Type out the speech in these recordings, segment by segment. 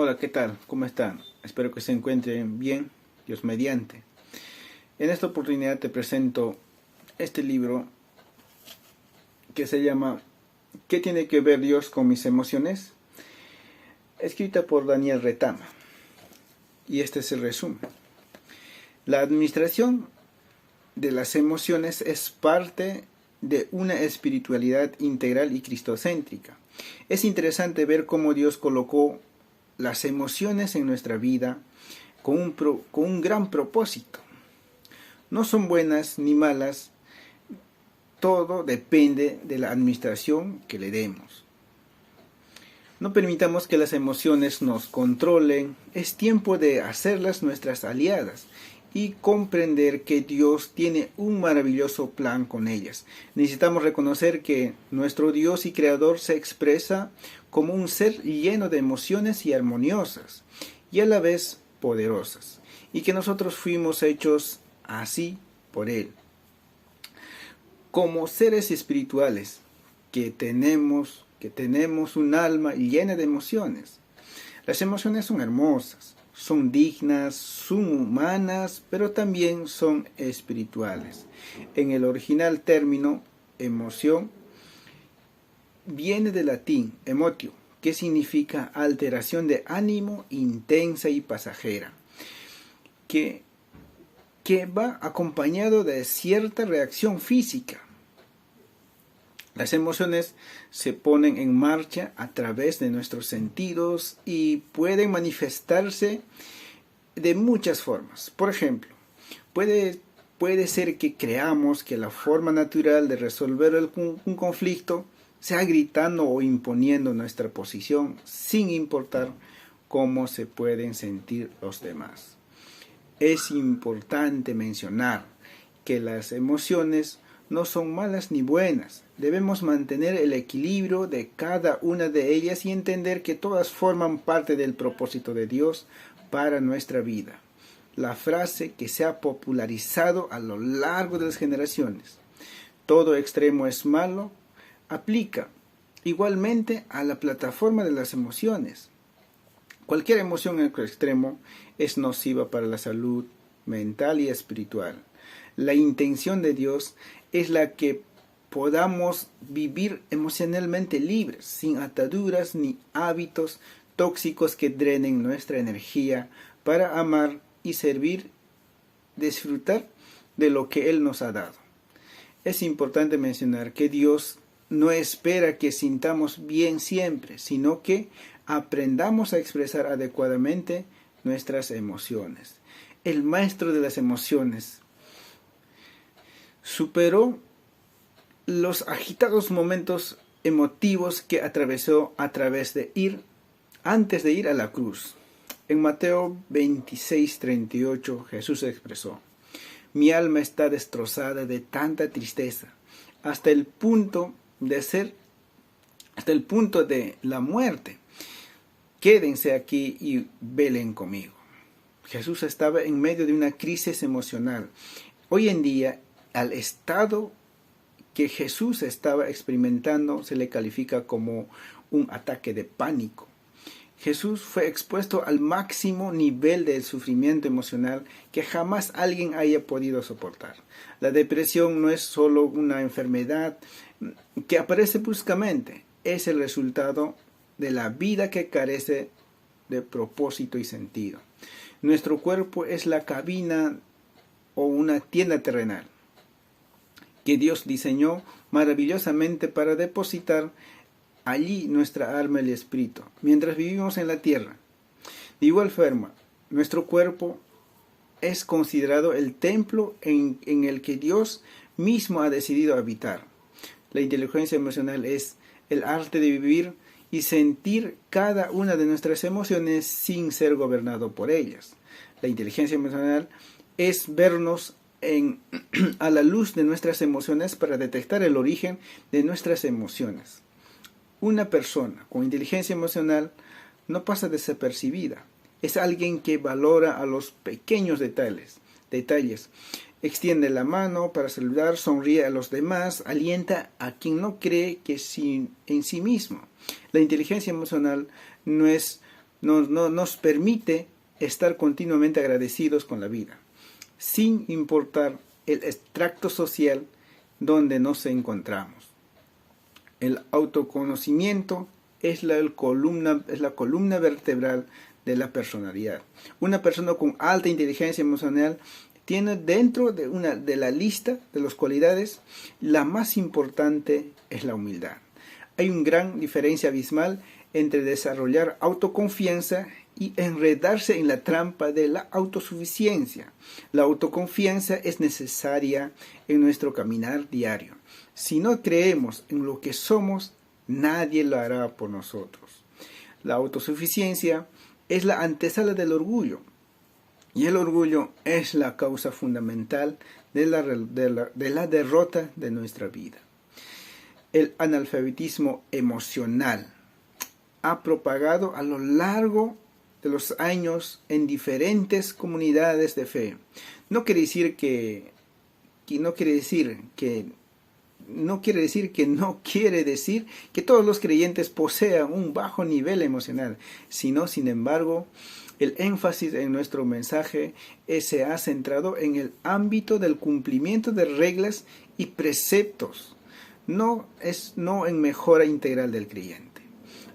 Hola, ¿qué tal? ¿Cómo están? Espero que se encuentren bien, Dios mediante. En esta oportunidad te presento este libro que se llama ¿Qué tiene que ver Dios con mis emociones? Escrita por Daniel Retama. Y este es el resumen. La administración de las emociones es parte de una espiritualidad integral y cristocéntrica. Es interesante ver cómo Dios colocó las emociones en nuestra vida con un gran propósito. No son buenas ni malas, todo depende de la administración que le demos. No permitamos que las emociones nos controlen, es tiempo de hacerlas nuestras aliadas y comprender que Dios tiene un maravilloso plan con ellas. Necesitamos reconocer que nuestro Dios y Creador se expresa como un ser lleno de emociones y armoniosas, y a la vez poderosas, y que nosotros fuimos hechos así por Él. Como seres espirituales que tenemos un alma llena de emociones. Las emociones son hermosas, son dignas, son humanas, pero también son espirituales. En el original término emoción viene del latín emotio, que significa alteración de ánimo intensa y pasajera, que va acompañado de cierta reacción física. Las emociones se ponen en marcha a través de nuestros sentidos y pueden manifestarse de muchas formas. Por ejemplo, puede ser que creamos que la forma natural de resolver un conflicto sea gritando o imponiendo nuestra posición sin importar cómo se pueden sentir los demás. Es importante mencionar que las emociones no son malas ni buenas. Debemos mantener el equilibrio de cada una de ellas y entender que todas forman parte del propósito de Dios para nuestra vida. La frase que se ha popularizado a lo largo de las generaciones, todo extremo es malo, aplica igualmente a la plataforma de las emociones. Cualquier emoción en el extremo es nociva para la salud mental y espiritual. La intención de Dios es la que podamos vivir emocionalmente libres, sin ataduras ni hábitos tóxicos que drenen nuestra energía para amar y servir, disfrutar de lo que Él nos ha dado. Es importante mencionar que Dios no espera que sintamos bien siempre, sino que aprendamos a expresar adecuadamente nuestras emociones. El maestro de las emociones superó los agitados momentos emotivos que atravesó antes de ir a la cruz. En Mateo 26:38 Jesús expresó: mi alma está destrozada de tanta tristeza, hasta el punto de la muerte. Quédense aquí y velen conmigo. Jesús estaba en medio de una crisis emocional. Hoy en día, al estado que Jesús estaba experimentando se le califica como un ataque de pánico. Jesús fue expuesto al máximo nivel de sufrimiento emocional que jamás alguien haya podido soportar. La depresión no es solo una enfermedad que aparece bruscamente, es el resultado de la vida que carece de propósito y sentido. Nuestro cuerpo es la cabina o una tienda terrenal que Dios diseñó maravillosamente para depositar allí nuestra alma y el espíritu, mientras vivimos en la tierra. De igual forma, nuestro cuerpo es considerado el templo en el que Dios mismo ha decidido habitar. La inteligencia emocional es el arte de vivir y sentir cada una de nuestras emociones sin ser gobernado por ellas. La inteligencia emocional es vernos a la luz de nuestras emociones para detectar el origen de nuestras emociones. Una persona con inteligencia emocional no pasa desapercibida. Es alguien que valora a los pequeños detalles. Extiende la mano para saludar, sonríe a los demás, alienta a quien no cree en sí mismo. La inteligencia emocional no es nos permite estar continuamente agradecidos con la vida, sin importar el extracto social donde nos encontramos. El autoconocimiento es la columna vertebral de la personalidad. Una persona con alta inteligencia emocional tiene dentro de la lista de las cualidades, la más importante es la humildad. Hay una gran diferencia abismal entre desarrollar autoconfianza y enredarse en la trampa de la autosuficiencia. La autoconfianza es necesaria en nuestro caminar diario. Si no creemos en lo que somos, nadie lo hará por nosotros. La autosuficiencia es la antesala del orgullo, y el orgullo es la causa fundamental de la derrota de nuestra vida. El analfabetismo emocional ha propagado a lo largo de los años en diferentes comunidades de fe. No quiere decir que todos los creyentes posean un bajo nivel emocional, sino, sin embargo, el énfasis en nuestro mensaje se ha centrado en el ámbito del cumplimiento de reglas y preceptos, no en mejora integral del creyente.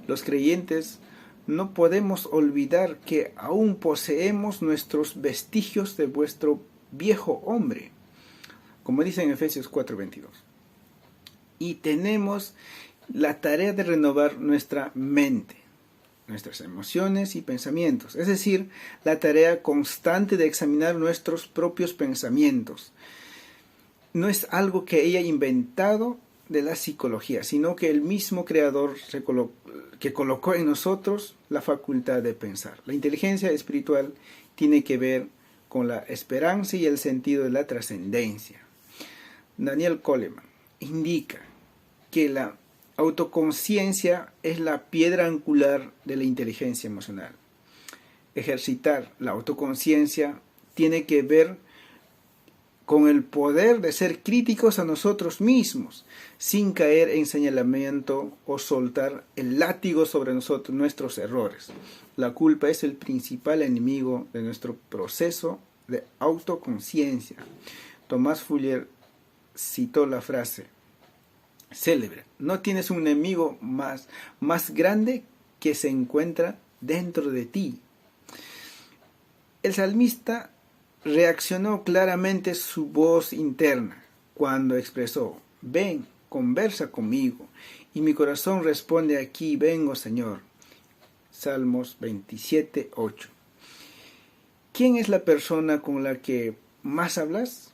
Los creyentes no podemos olvidar que aún poseemos nuestros vestigios de vuestro viejo hombre, como dice en Efesios 4:22. Y tenemos la tarea de renovar nuestra mente, nuestras emociones y pensamientos, es decir, la tarea constante de examinar nuestros propios pensamientos. No es algo que haya inventado de la psicología, sino que el mismo creador que colocó en nosotros la facultad de pensar. La inteligencia espiritual tiene que ver con la esperanza y el sentido de la trascendencia. Daniel Goleman indica que la autoconciencia es la piedra angular de la inteligencia emocional. Ejercitar la autoconciencia tiene que ver con el poder de ser críticos a nosotros mismos, sin caer en señalamiento o soltar el látigo sobre nuestros errores. La culpa es el principal enemigo de nuestro proceso de autoconciencia. Tomás Fuller citó la frase célebre: no tienes un enemigo más grande que se encuentra dentro de ti. El salmista reaccionó claramente su voz interna cuando expresó: ven, conversa conmigo, y mi corazón responde: aquí vengo, Señor. Salmos 27:8. ¿Quién es la persona con la que más hablas?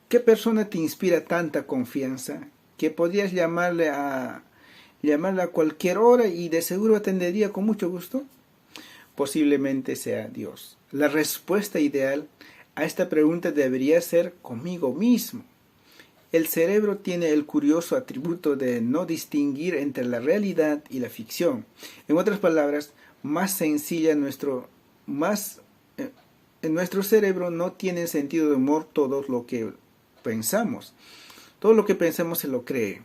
¿Qué persona te inspira tanta confianza que podrías llamarle a cualquier hora y de seguro atendería con mucho gusto? Posiblemente sea Dios. La respuesta ideal a esta pregunta debería ser conmigo mismo. El cerebro tiene el curioso atributo de no distinguir entre la realidad y la ficción. En otras palabras, en nuestro cerebro no tiene sentido de humor todo lo que pensamos. Todo lo que pensamos se lo cree.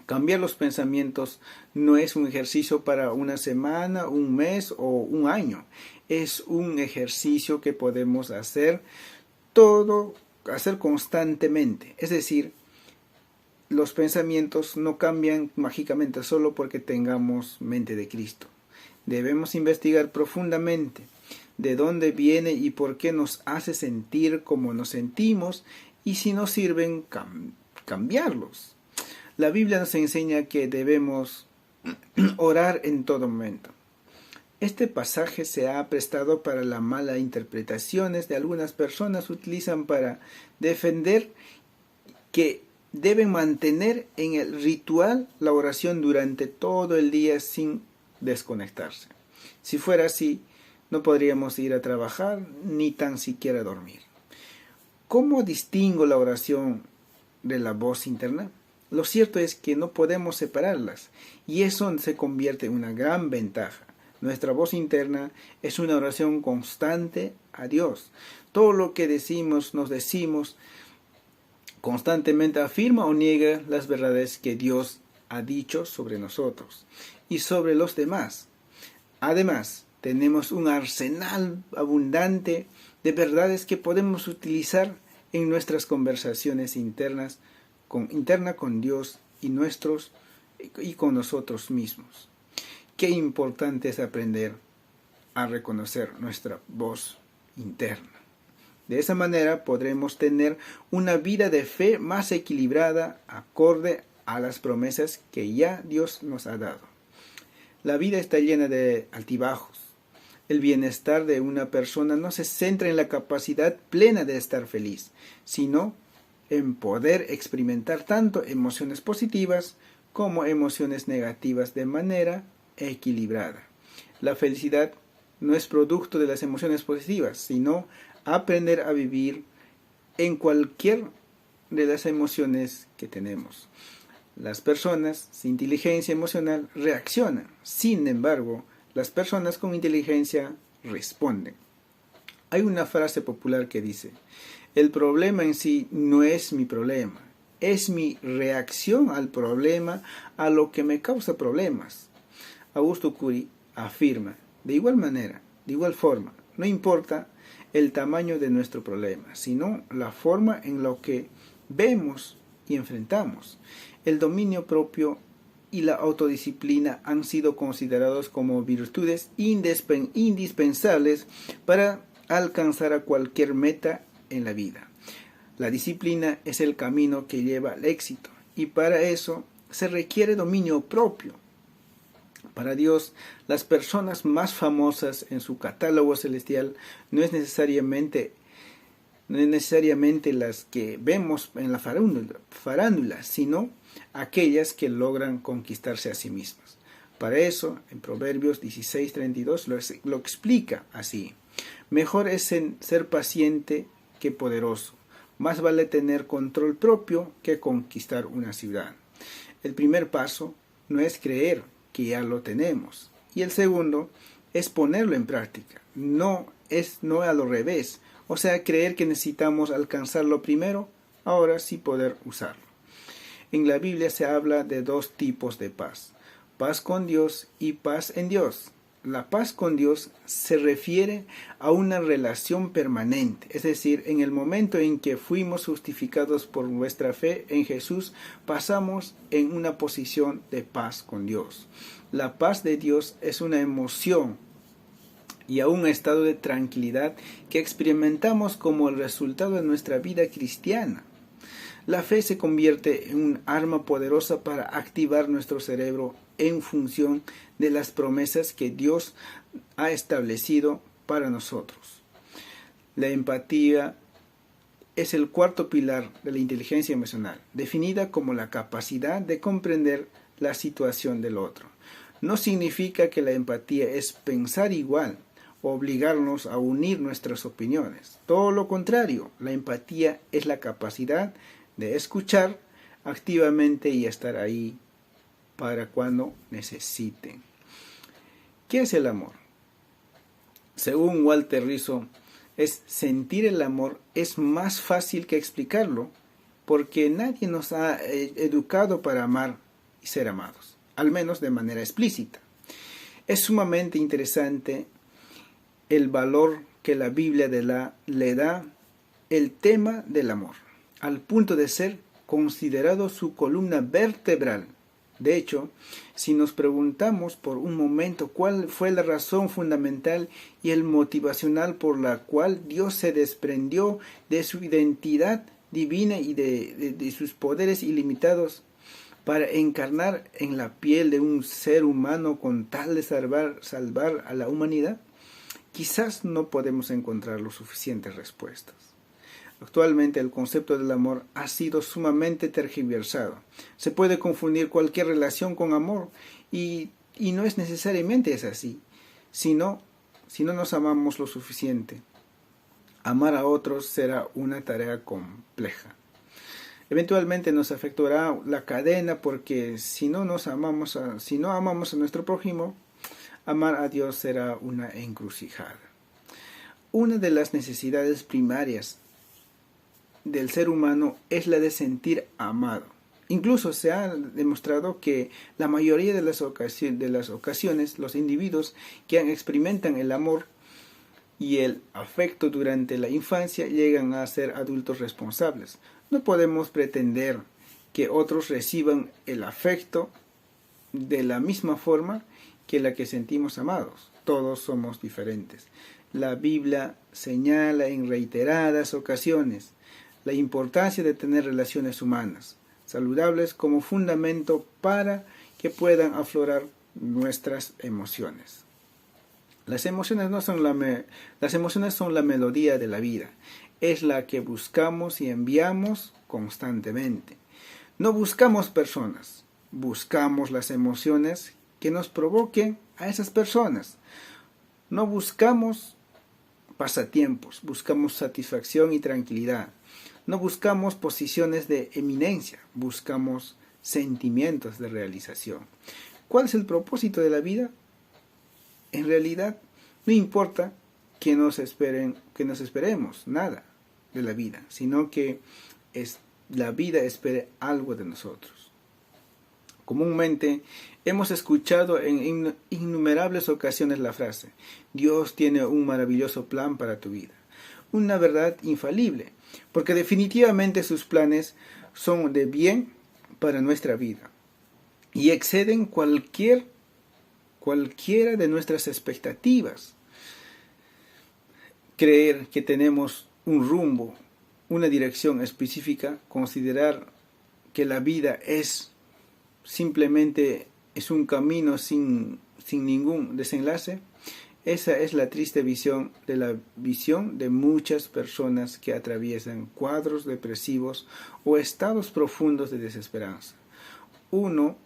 Cambiar los pensamientos no es un ejercicio para una semana, un mes o un año. Es un ejercicio que podemos hacer constantemente. Es decir, los pensamientos no cambian mágicamente solo porque tengamos mente de Cristo. Debemos investigar profundamente de dónde viene y por qué nos hace sentir como nos sentimos, y si nos sirven, cambiarlos. La Biblia nos enseña que debemos orar en todo momento. Este pasaje se ha prestado para las malas interpretaciones de algunas personas. Utilizan para defender que deben mantener en el ritual la oración durante todo el día sin desconectarse. Si fuera así, no podríamos ir a trabajar ni tan siquiera dormir. ¿Cómo distingo la oración de la voz interna? Lo cierto es que no podemos separarlas, y eso se convierte en una gran ventaja. Nuestra voz interna es una oración constante a Dios. Todo lo que nos decimos constantemente afirma o niega las verdades que Dios ha dicho sobre nosotros y sobre los demás. Además, tenemos un arsenal abundante de verdades que podemos utilizar en nuestras conversaciones interna con Dios y con nosotros mismos. Qué importante es aprender a reconocer nuestra voz interna. De esa manera podremos tener una vida de fe más equilibrada, acorde a las promesas que ya Dios nos ha dado. La vida está llena de altibajos. El bienestar de una persona no se centra en la capacidad plena de estar feliz, sino en poder experimentar tanto emociones positivas como emociones negativas de manera equilibrada. La felicidad no es producto de las emociones positivas, sino aprender a vivir en cualquier de las emociones que tenemos. Las personas sin inteligencia emocional reaccionan. Sin embargo, las personas con inteligencia responden. Hay una frase popular que dice: el problema en sí no es mi problema, es mi reacción al problema, a lo que me causa problemas. Augusto Cury afirma: de igual manera, de igual forma, no importa el tamaño de nuestro problema, sino la forma en la que vemos y enfrentamos. El dominio propio y la autodisciplina han sido considerados como virtudes indispensables para alcanzar a cualquier meta en la vida. La disciplina es el camino que lleva al éxito, y para eso se requiere dominio propio. Para Dios, las personas más famosas en su catálogo celestial no es necesariamente las que vemos en la farándula, sino aquellas que logran conquistarse a sí mismas. Para eso, en Proverbios 16:32 lo explica así: mejor es ser paciente que poderoso, más vale tener control propio que conquistar una ciudad. El primer paso no es creer que ya lo tenemos, y el segundo es ponerlo en práctica, no a lo revés, o sea, creer que necesitamos alcanzarlo primero, ahora sí poder usarlo. En la Biblia se habla de dos tipos de paz: paz con Dios y paz en Dios. La paz con Dios se refiere a una relación permanente, es decir, en el momento en que fuimos justificados por nuestra fe en Jesús, pasamos en una posición de paz con Dios. La paz de Dios es una emoción y a un estado de tranquilidad que experimentamos como el resultado de nuestra vida cristiana. La fe se convierte en un arma poderosa para activar nuestro cerebro en función de las promesas que Dios ha establecido para nosotros. La empatía es el cuarto pilar de la inteligencia emocional, definida como la capacidad de comprender la situación del otro. No significa que la empatía es pensar igual o obligarnos a unir nuestras opiniones. Todo lo contrario, la empatía es la capacidad de escuchar activamente y estar ahí para cuando necesiten. ¿Qué es el amor? Según Walter Rizzo, sentir el amor es más fácil que explicarlo, porque nadie nos ha educado para amar y ser amados, al menos de manera explícita. Es sumamente interesante el valor que la Biblia le da el tema del amor, al punto de ser considerado su columna vertebral. De hecho, si nos preguntamos por un momento cuál fue la razón fundamental y el motivacional por la cual Dios se desprendió de su identidad divina y de sus poderes ilimitados para encarnar en la piel de un ser humano con tal de salvar a la humanidad, quizás no podemos encontrar los suficientes respuestas. Actualmente el concepto del amor ha sido sumamente tergiversado. Se puede confundir cualquier relación con amor y no es necesariamente así, si no nos amamos lo suficiente. Amar a otros será una tarea compleja. Eventualmente nos afectará la cadena, porque si no amamos a nuestro prójimo, amar a Dios será una encrucijada. Una de las necesidades primarias del ser humano es la de sentir amado. Incluso se ha demostrado que la mayoría de las ocasiones los individuos que experimentan el amor y el afecto durante la infancia llegan a ser adultos responsables. No podemos pretender que otros reciban el afecto de la misma forma que la que sentimos amados. Todos somos diferentes. La Biblia señala en reiteradas ocasiones la importancia de tener relaciones humanas saludables como fundamento para que puedan aflorar nuestras emociones. Las emociones son la melodía de la vida. Es la que buscamos y enviamos constantemente. No buscamos personas, buscamos las emociones que nos provoquen a esas personas. No buscamos pasatiempos, buscamos satisfacción y tranquilidad. No buscamos posiciones de eminencia, buscamos sentimientos de realización. ¿Cuál es el propósito de la vida? En realidad, no importa que nos esperemos nada de la vida, sino que la vida espere algo de nosotros. Comúnmente hemos escuchado en innumerables ocasiones la frase: Dios tiene un maravilloso plan para tu vida. Una verdad infalible, porque definitivamente sus planes son de bien para nuestra vida y exceden cualquiera de nuestras expectativas. Creer que tenemos un rumbo, una dirección específica, considerar que la vida es simplemente un camino sin ningún desenlace. Esa es la triste visión de muchas personas que atraviesan cuadros depresivos o estados profundos de desesperanza. Uno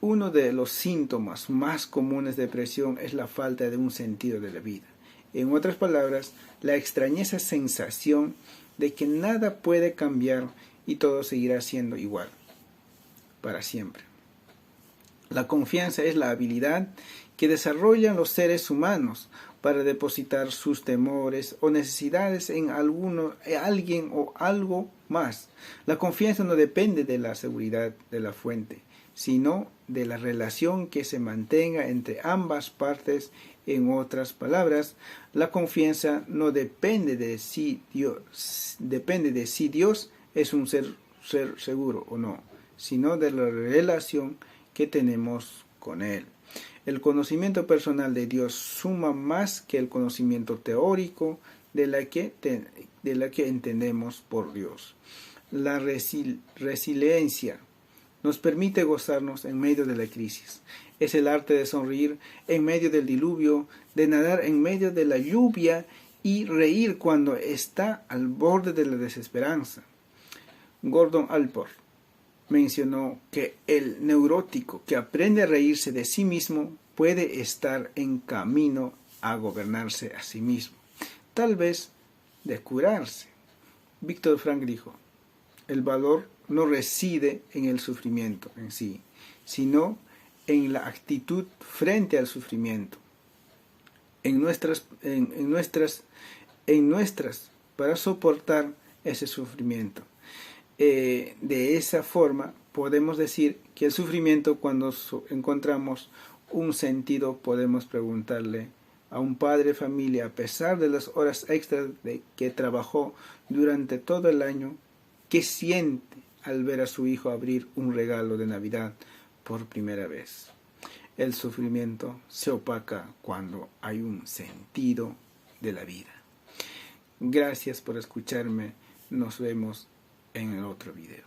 de los síntomas más comunes de depresión es la falta de un sentido de la vida. En otras palabras, la extrañeza sensación de que nada puede cambiar y todo seguirá siendo igual para siempre. La confianza es la habilidad que desarrollan los seres humanos para depositar sus temores o necesidades en alguien o algo más. La confianza no depende de la seguridad de la fuente, sino de la relación que se mantenga entre ambas partes. En otras palabras, la confianza no depende de si Dios es un ser seguro o no, sino de la relación que tenemos con Él. El conocimiento personal de Dios suma más que el conocimiento teórico de la que entendemos por Dios. La resiliencia nos permite gozarnos en medio de la crisis. Es el arte de sonreír en medio del diluvio, de nadar en medio de la lluvia y reír cuando está al borde de la desesperanza. Gordon Allport mencionó que el neurótico que aprende a reírse de sí mismo puede estar en camino a gobernarse a sí mismo, tal vez de curarse. Viktor Frankl dijo: el valor no reside en el sufrimiento en sí, sino en la actitud frente al sufrimiento, en nuestras para soportar ese sufrimiento. De esa forma podemos decir que el sufrimiento, cuando encontramos un sentido, podemos preguntarle a un padre de familia, a pesar de las horas extras que trabajó durante todo el año, ¿qué siente al ver a su hijo abrir un regalo de Navidad por primera vez? El sufrimiento se opaca cuando hay un sentido de la vida. Gracias por escucharme. Nos vemos en el otro video.